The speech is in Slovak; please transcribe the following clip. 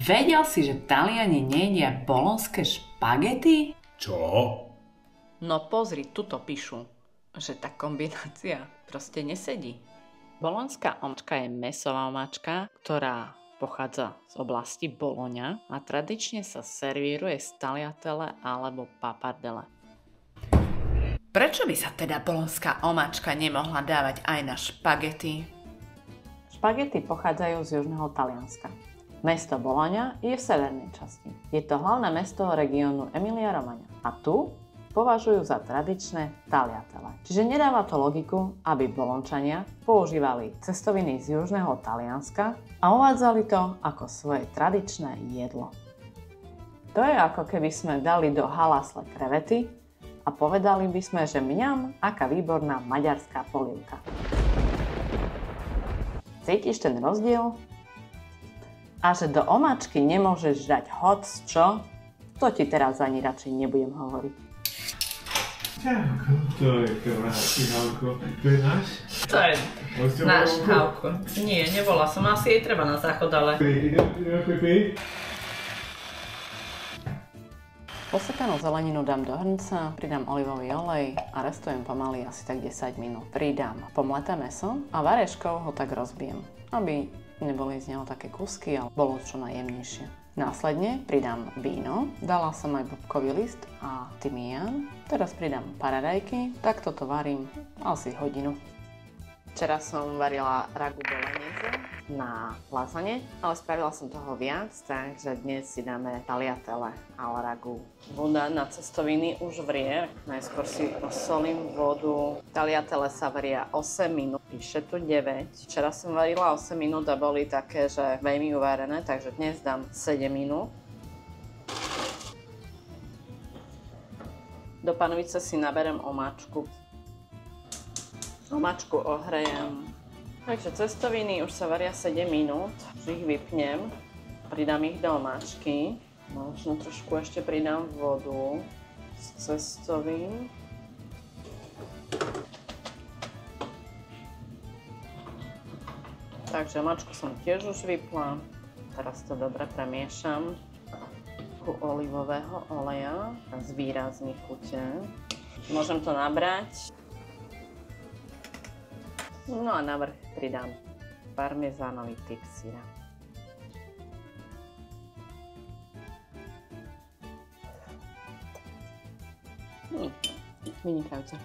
Vedel si, že Taliani nejedia bolonské špagety? Čo? No pozri, tuto píšu, že tá kombinácia proste nesedí. Bolonská omáčka je mäsová omáčka, ktorá pochádza z oblasti Bologna a tradične sa servíruje z tagliatelle alebo pappardelle. Prečo by sa teda bolonská omáčka nemohla dávať aj na špagety? Špagety pochádzajú z južného Talianska. Mesto Bologna je v severnej časti. Je to hlavné mesto regiónu Emilia-Romagna. A tu považujú za tradičné tagliatelle. Čiže nedáva to logiku, aby Bolončania používali cestoviny z južného Talianska a uvádzali to ako svoje tradičné jedlo. To je ako keby sme dali do halasle krevety a povedali by sme, že mňam, aká výborná maďarská polievka. Cítiš ten rozdiel? A že do omáčky nemôžeš dať hocčo, to ti teraz ani radšej nebudem hovoriť. Čauko, to je krásny Hauko. To je náš? To je náš Hauko. Nie, nebola som. Asi jej treba na záchod, ale... Posekanú zeleninu dám do hrnca, pridám olivový olej a restujem pomaly asi tak 10 minút. Pridám pomleté mäso a vareškou ho tak rozbijem, aby neboli z neho také kusky, ale bolo čo najjemnejšie. Následne pridám víno, dala som aj bobkový list a tymián. Teraz pridám paradajky, takto to varím asi hodinu. Včera som varila ragu bolognese na lasagne, ale spravila som toho viac, takže dnes si dáme tagliatelle al ragu. Voda na cestoviny už vrie, najskôr si osolím vodu. Tagliatelle sa varia 8 minút, píše tu 9. Včera som varila 8 minút a boli také, že veľmi uvarené, takže dnes dám 7 minút. Do panovice si naberem omáčku. Omáčku ohrejem. Takže cestoviny už sa varia 7 minút. Už ich vypnem. Pridám ich do omáčky. Možno trošku ešte pridám vodu z cestovín. Takže omáčku som tiež už vypla. Teraz to dobre premiešam. Olivového oleja a zvýrazní chute. Môžem to nabrať. No a navrch pridám parmezánový typ syra. Vynikajúce.